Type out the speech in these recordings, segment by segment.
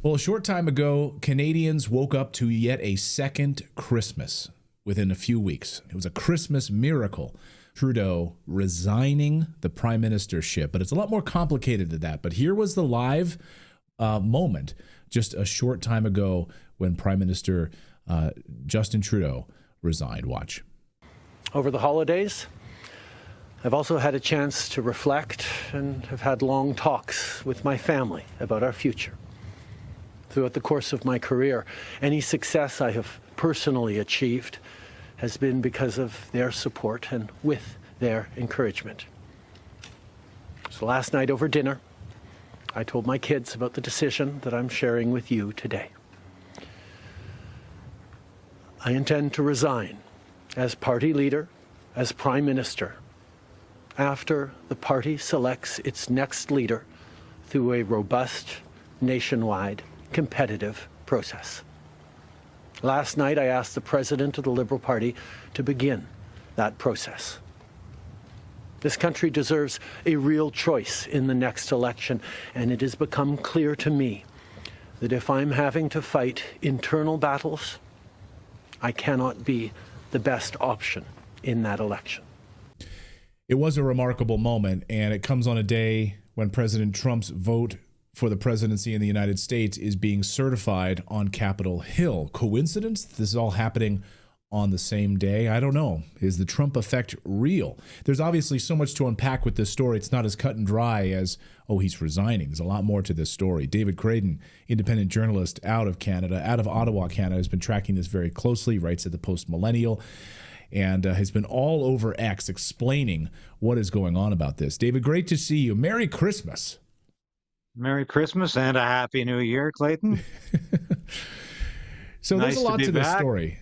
Well, a short time ago, Canadians woke up to yet a second Christmas within a few weeks. It was a Christmas miracle. Trudeau resigning the prime ministership, but it's a lot more complicated than that. But here was the live moment just a short time ago when Prime Minister Justin Trudeau resigned. Watch. Over the holidays, I've also had a chance to reflect and have had long talks with my family about our future. Throughout the course of my career, any success I have personally achieved has been because of their support and with their encouragement. So last night over dinner, I told my kids about the decision that I'm sharing with you today. I intend to resign as party leader, as Prime Minister, after the party selects its next leader through a robust, nationwide, competitive process. Last night, I asked the President of the Liberal Party to begin that process. This country deserves a real choice in the next election, and it has become clear to me that if I'm having to fight internal battles, I cannot be the best option in that election. It was a remarkable moment, and it comes on a day when President Trump's vote for the presidency in the United States is being certified on Capitol Hill. Coincidence? This is all happening on the same day? I don't know. Is the Trump effect real? There's obviously so much to unpack with this story. It's not as cut and dry as, oh, he's resigning. There's a lot more to this story. David Clayton, independent journalist out of Canada, out of Ottawa, Canada, has been tracking this very closely, writes at the Post-Millennial, and has been all over X explaining what is going on about this. David, great to see you. Merry Christmas. Merry Christmas and a Happy New Year, Clayton. So nice there's a lot to this story.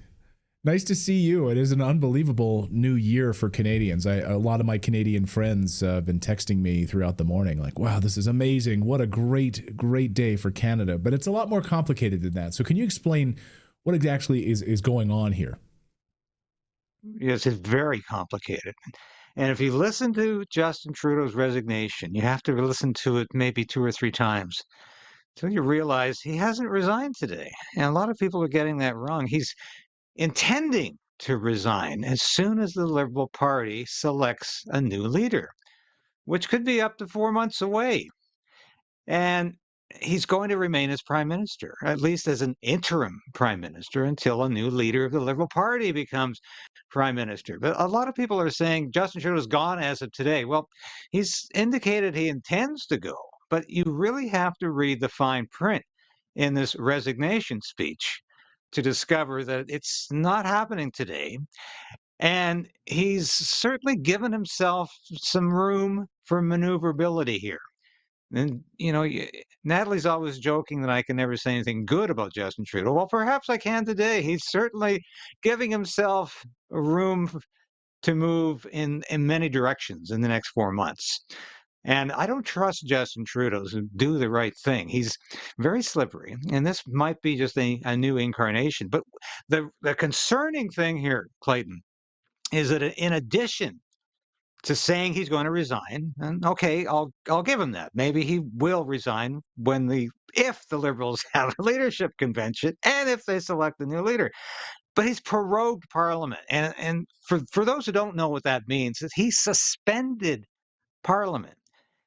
Nice to see you. It is an unbelievable new year for Canadians. A lot of my Canadian friends have been texting me throughout the morning like, wow, this is amazing. What a great, great day for Canada. But it's a lot more complicated than that. So can you explain what exactly is going on here? Yes, it's very complicated. And if you listen to Justin Trudeau's resignation, you have to listen to it maybe 2 or 3 times until you realize he hasn't resigned today. And a lot of people are getting that wrong. He's intending to resign as soon as the Liberal Party selects a new leader, which could be up to 4 months away. And he's going to remain as prime minister, at least as an interim prime minister, until a new leader of the Liberal Party becomes prime minister. But a lot of people are saying Justin Trudeau's gone as of today. Well, he's indicated he intends to go, but you really have to read the fine print in this resignation speech to discover that it's not happening today. And he's certainly given himself some room for maneuverability here. And, Natalie's always joking that I can never say anything good about Justin Trudeau. Well, perhaps I can today. He's certainly giving himself room to move in many directions in the next 4 months. And I don't trust Justin Trudeau to do the right thing. He's very slippery, and this might be just a new incarnation. But the concerning thing here, Clayton, is that in addition to saying he's going to resign, and okay, I'll give him that. Maybe he will resign if the Liberals have a leadership convention and if they select a new leader. But he's prorogued Parliament, and for those who don't know what that means, is he suspended Parliament,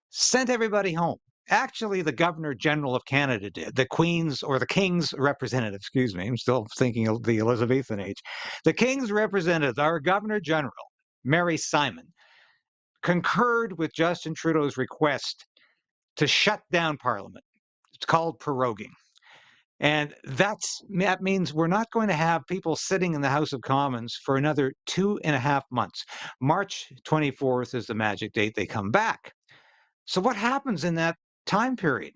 sent everybody home. Actually, the Governor General of Canada did. The Queen's or the King's representative, excuse me, I'm still thinking of the Elizabethan age. The King's representative, our Governor General, Mary Simon, concurred with Justin Trudeau's request to shut down Parliament. It's called proroguing. And that means we're not going to have people sitting in the House of Commons for another 2.5 months. March 24th is the magic date they come back. So what happens in that time period?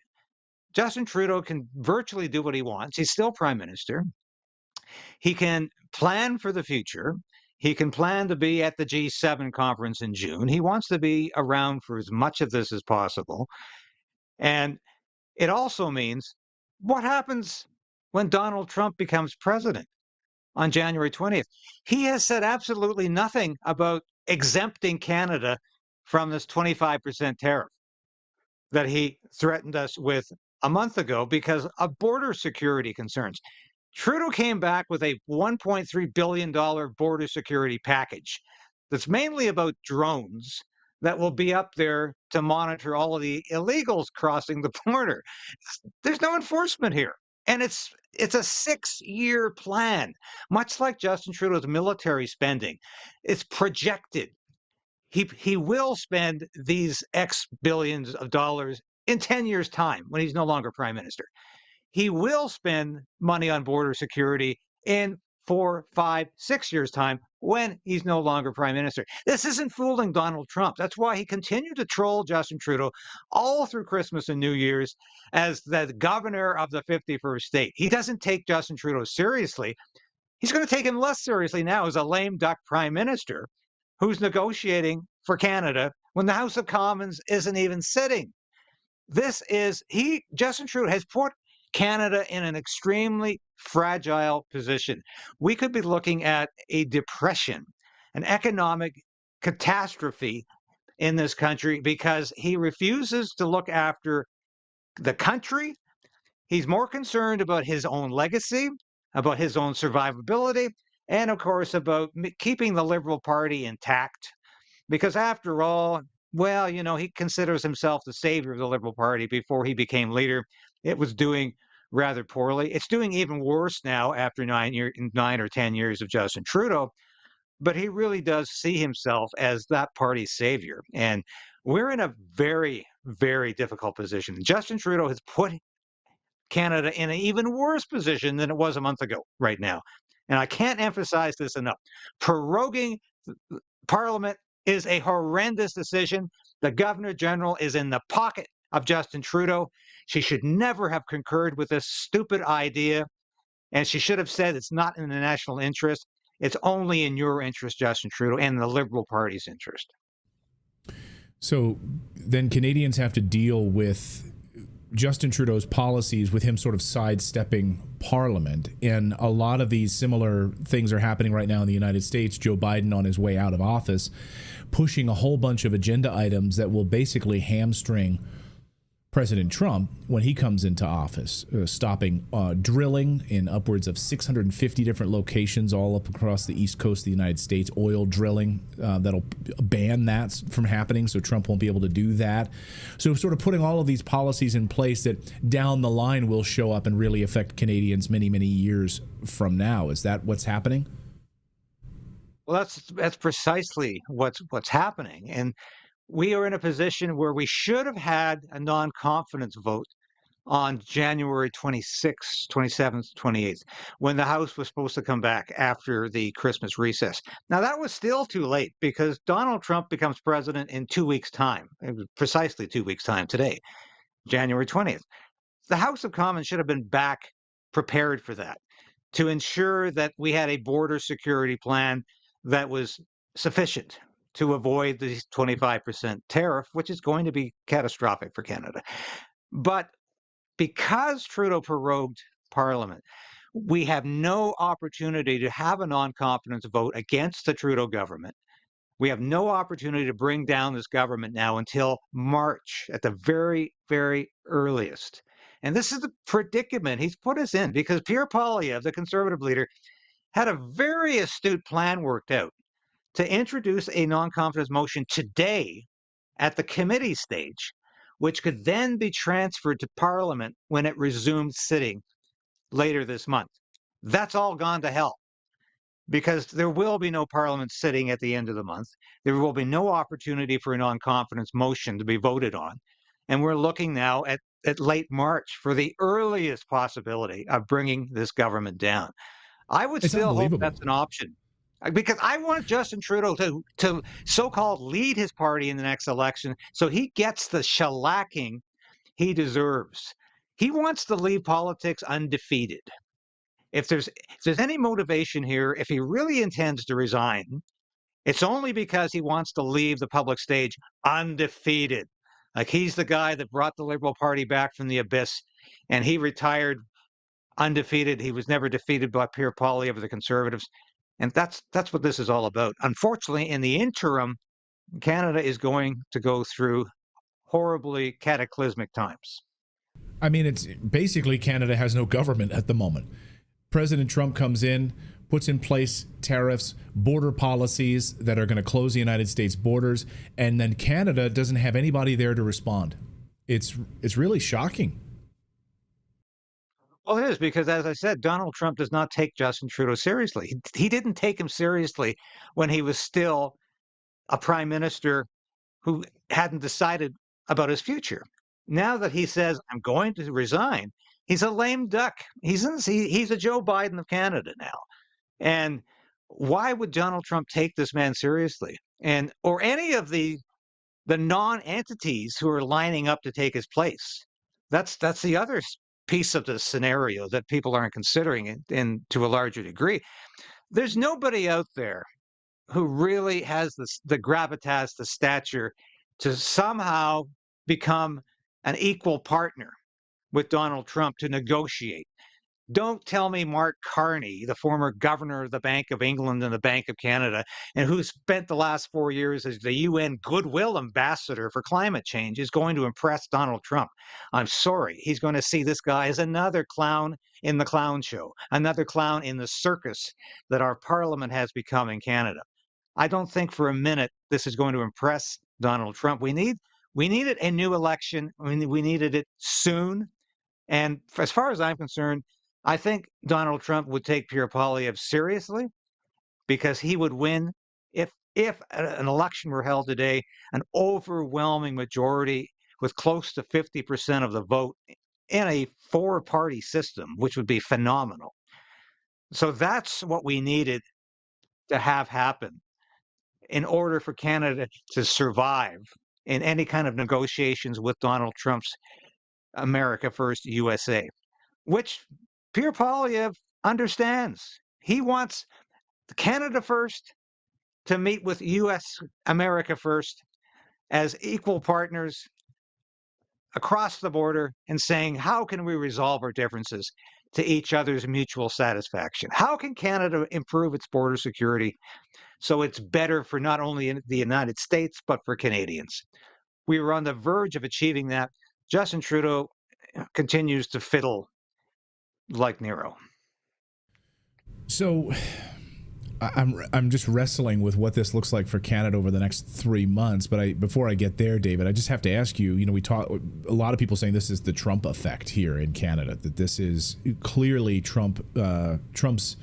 Justin Trudeau can virtually do what he wants. He's still prime minister. He can plan for the future. He can plan to be at the G7 conference in June. He wants to be around for as much of this as possible. And it also means what happens when Donald Trump becomes president on January 20th? He has said absolutely nothing about exempting Canada from this 25% tariff that he threatened us with a month ago because of border security concerns. Trudeau came back with a $1.3 billion border security package that's mainly about drones that will be up there to monitor all of the illegals crossing the border. There's no enforcement here. And it's a 6-year plan, much like Justin Trudeau's military spending. It's projected. He will spend these X billions of dollars in 10 years' time when he's no longer prime minister. He will spend money on border security in 4, 5, 6 years' time when he's no longer prime minister. This isn't fooling Donald Trump. That's why he continued to troll Justin Trudeau all through Christmas and New Year's as the governor of the 51st state. He doesn't take Justin Trudeau seriously. He's going to take him less seriously now as a lame duck prime minister who's negotiating for Canada when the House of Commons isn't even sitting. Justin Trudeau has put Canada in an extremely fragile position. We could be looking at a depression, an economic catastrophe in this country because he refuses to look after the country. He's more concerned about his own legacy, about his own survivability, and of course, about keeping the Liberal Party intact. Because after all, well, he considers himself the savior of the Liberal Party before he became leader. It was doing rather poorly. It's doing even worse now after 9 or 10 years of Justin Trudeau. But he really does see himself as that party's savior. And we're in a very, very difficult position. Justin Trudeau has put Canada in an even worse position than it was a month ago right now. And I can't emphasize this enough. Proroguing Parliament is a horrendous decision. The Governor General is in the pocket of Justin Trudeau. She should never have concurred with this stupid idea. And she should have said it's not in the national interest. It's only in your interest, Justin Trudeau, and the Liberal Party's interest. So then Canadians have to deal with Justin Trudeau's policies, with him sort of sidestepping Parliament. And a lot of these similar things are happening right now in the United States. Joe Biden, on his way out of office, pushing a whole bunch of agenda items that will basically hamstring President Trump when he comes into office, stopping drilling in upwards of 650 different locations all up across the east coast of the United States, oil drilling that'll ban that from happening, so Trump won't be able to do that. So sort of putting all of these policies in place that down the line will show up and really affect Canadians many, many years from now. Is that what's happening? Well, that's precisely what's happening. And we are in a position where we should have had a non-confidence vote on January 26th, 27th, 28th, when the House was supposed to come back after the Christmas recess. Now, that was still too late because Donald Trump becomes president in 2 weeks' time, precisely 2 weeks' time today, January 20th. The House of Commons should have been back prepared for that, to ensure that we had a border security plan that was sufficient to avoid the 25% tariff, which is going to be catastrophic for Canada. But because Trudeau prorogued Parliament, we have no opportunity to have a non-confidence vote against the Trudeau government. We have no opportunity to bring down this government now until March at the very, very earliest. And this is the predicament he's put us in because Pierre Poilievre, the Conservative leader, had a very astute plan worked out to introduce a non-confidence motion today at the committee stage, which could then be transferred to Parliament when it resumed sitting later this month. That's all gone to hell because there will be no Parliament sitting at the end of the month. There will be no opportunity for a non-confidence motion to be voted on. And we're looking now at late March for the earliest possibility of bringing this government down. I would still hope that's an option. Because I want Justin Trudeau to so-called lead his party in the next election so he gets the shellacking he deserves. He wants to leave politics undefeated. If there's any motivation here, if he really intends to resign, it's only because he wants to leave the public stage undefeated. Like he's the guy that brought the Liberal Party back from the abyss, and he retired undefeated. He was never defeated by Pierre Poilievre of the Conservatives. And that's what this is all about. Unfortunately, in the interim, Canada is going to go through horribly cataclysmic times. I mean, it's basically Canada has no government at the moment. President Trump comes in, puts in place tariffs, border policies that are going to close the United States borders, and then Canada doesn't have anybody there to respond. It's really shocking. Well, it is because, as I said, Donald Trump does not take Justin Trudeau seriously. He didn't take him seriously when he was still a prime minister who hadn't decided about his future. Now that he says, I'm going to resign, he's a lame duck. He's a Joe Biden of Canada now. And why would Donald Trump take this man seriously? And or any of the non-entities who are lining up to take his place? That's the other piece of the scenario that people aren't considering in to a larger degree. There's nobody out there who really has the gravitas, the stature to somehow become an equal partner with Donald Trump to negotiate. Don't tell me Mark Carney, the former governor of the Bank of England and the Bank of Canada, and who spent the last 4 years as the UN goodwill ambassador for climate change, is going to impress Donald Trump. I'm sorry. He's going to see this guy as another clown in the clown show, another clown in the circus that our parliament has become in Canada. I don't think for a minute this is going to impress Donald Trump. We needed a new election. We needed it soon. And as far as I'm concerned, I think Donald Trump would take Pierre Poilievre seriously because he would win if an election were held today, an overwhelming majority with close to 50% of the vote in a four-party system, which would be phenomenal. So that's what we needed to have happen in order for Canada to survive in any kind of negotiations with Donald Trump's America First USA, which Pierre Poilievre understands. He wants Canada First to meet with US America First as equal partners across the border and saying, how can we resolve our differences to each other's mutual satisfaction? How can Canada improve its border security so it's better for not only the United States, but for Canadians? We were on the verge of achieving that. Justin Trudeau continues to fiddle like Nero. So I'm just wrestling with what this looks like for Canada over the next 3 months. But before I get there, David, I just have to ask you. We talk a lot of people saying this is the Trump effect here in Canada. That this is clearly Trump's.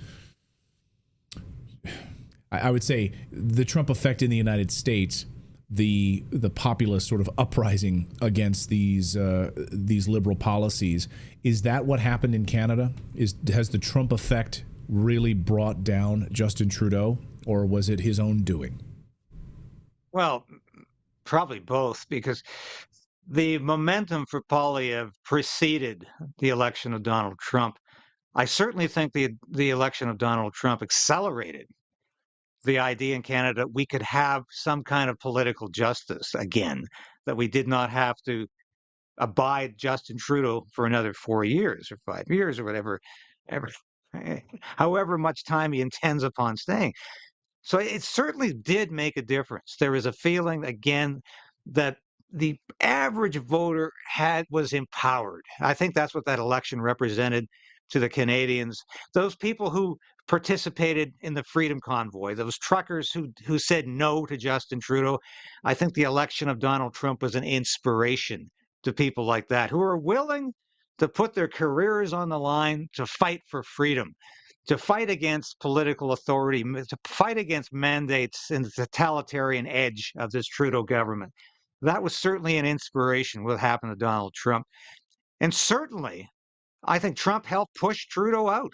I would say the Trump effect in the United States. The populist sort of uprising against these liberal policies. Is that what happened in Canada? Has the Trump effect really brought down Justin Trudeau, or was it his own doing? Well, probably both, because the momentum for Poilievre preceded the election of Donald Trump. I certainly think the election of Donald Trump accelerated the idea in Canada we could have some kind of political justice again, that we did not have to abide Justin Trudeau for another 4 years or 5 years or whatever, however much time he intends upon staying. So it certainly did make a difference. There is a feeling again that the average voter was empowered. I think that's what that election represented to the Canadians. Those people who participated in the Freedom Convoy, those truckers who said no to Justin Trudeau. I think the election of Donald Trump was an inspiration to people like that who are willing to put their careers on the line to fight for freedom, to fight against political authority, to fight against mandates and the totalitarian edge of this Trudeau government. That was certainly an inspiration, what happened to Donald Trump. And certainly, I think Trump helped push Trudeau out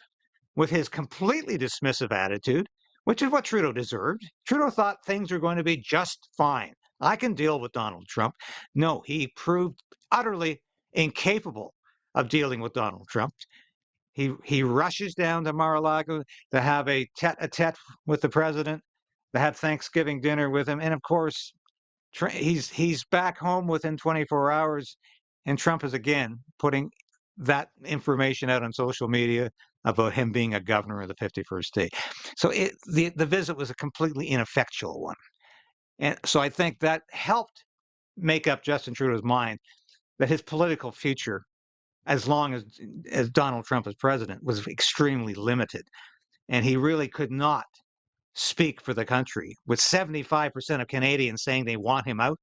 with his completely dismissive attitude, which is what Trudeau deserved. Trudeau thought things were going to be just fine. I can deal with Donald Trump. No, he proved utterly incapable of dealing with Donald Trump. He rushes down to Mar-a-Lago to have a tete-a-tete with the president, to have Thanksgiving dinner with him, and of course, he's back home within 24 hours, and Trump is again putting that information out on social media about him being a governor of the 51st state. So the visit was a completely ineffectual one. And so I think that helped make up Justin Trudeau's mind that his political future as long as Donald Trump was president, was extremely limited. And he really could not speak for the country, with 75% of Canadians saying they want him out.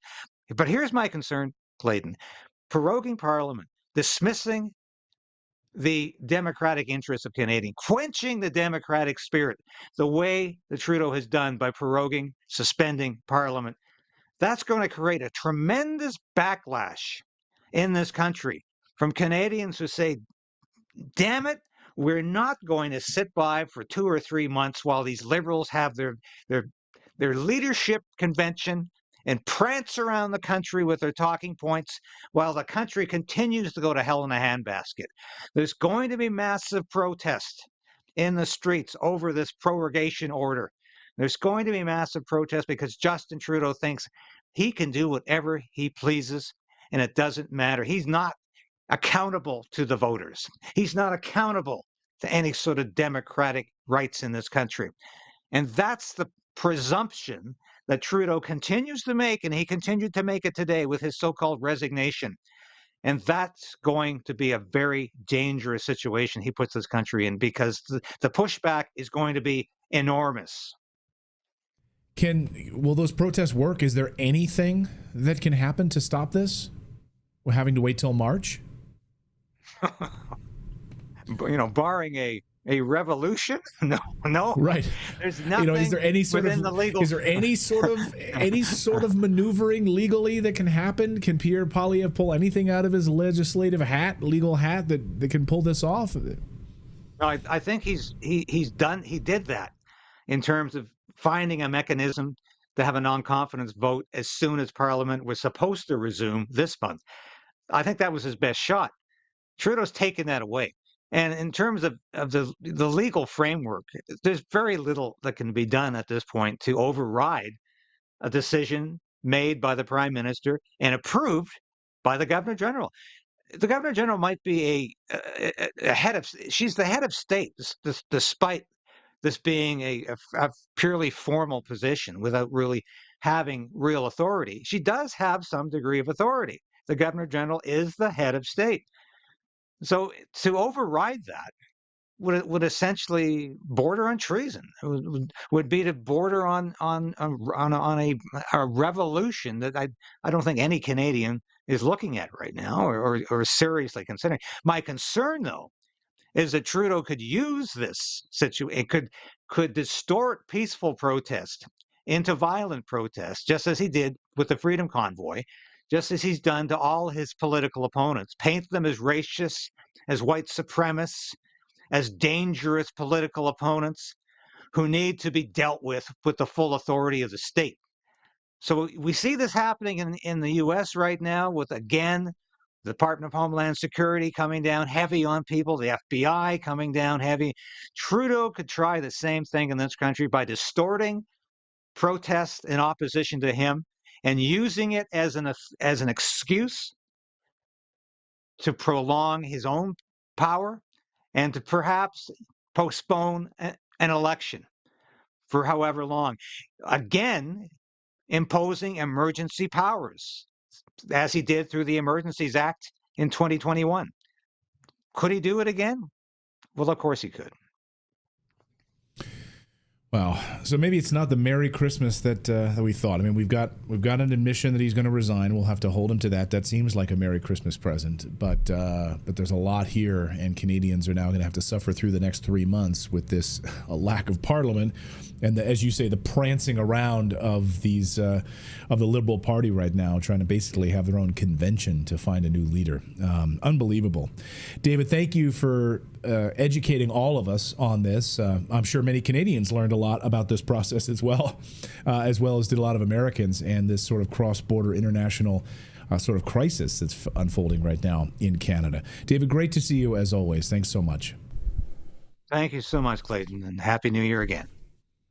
But here's my concern, Clayton. Proroguing Parliament, dismissing the democratic interests of Canadians, quenching the democratic spirit, the way that Trudeau has done by proroguing, suspending Parliament, that's going to create a tremendous backlash in this country from Canadians who say, damn it, we're not going to sit by for 2 or 3 months while these liberals have their leadership convention and prance around the country with their talking points while the country continues to go to hell in a handbasket. There's going to be massive protest in the streets over this prorogation order. There's going to be massive protest because Justin Trudeau thinks he can do whatever he pleases and it doesn't matter. He's not accountable to the voters. He's not accountable to any sort of democratic rights in this country. And that's the presumption that Trudeau continues to make, and he continued to make it today with his so-called resignation. And that's going to be a very dangerous situation he puts this country in, because the pushback is going to be enormous. Will those protests work? Is there anything that can happen to stop this? We're having to wait till March? Barring a revolution? No. Right. There's nothing is there any sort within of the legal... Is there any sort of maneuvering legally that can happen? Can Pierre Poilievre pull anything out of his legislative legal hat that can pull this off? No, I think he did that in terms of finding a mechanism to have a non-confidence vote as soon as Parliament was supposed to resume this month. I think that was his best shot. Trudeau's taken that away. And in terms of the legal framework, there's very little that can be done at this point to override a decision made by the Prime Minister and approved by the Governor General. The Governor General might be she's the head of state, despite this being a purely formal position without really having real authority. She does have some degree of authority. The Governor General is the head of state. So to override that would essentially border on treason. Would be to border on a revolution that I don't think any Canadian is looking at right now or seriously considering. My concern, though, is that Trudeau could use this situation, could distort peaceful protest into violent protest, just as he did with the Freedom Convoy, just as he's done to all his political opponents, paint them as racist, as white supremacists, as dangerous political opponents who need to be dealt with the full authority of the state. So we see this happening in the U.S. right now with, again, the Department of Homeland Security coming down heavy on people, the FBI coming down heavy. Trudeau could try the same thing in this country by distorting protests in opposition to him and using it as an excuse to prolong his own power and to perhaps postpone an election for however long. Again, imposing emergency powers, as he did through the Emergencies Act in 2021. Could he do it again? Well, of course he could. Wow. So maybe it's not the Merry Christmas that we thought. I mean, we've got an admission that he's going to resign. We'll have to hold him to that. That seems like a Merry Christmas present. But there's a lot here, and Canadians are now going to have to suffer through the next 3 months with this lack of Parliament, and as you say, the prancing around of these of the Liberal Party right now, trying to basically have their own convention to find a new leader. Unbelievable. David, thank you for educating all of us on this. I'm sure many Canadians learned a lot about this process as well as did a lot of Americans, and this sort of cross-border international sort of crisis that's unfolding right now in Canada. David, great to see you as always. Thanks so much. Thank you so much, Clayton, and Happy New Year again.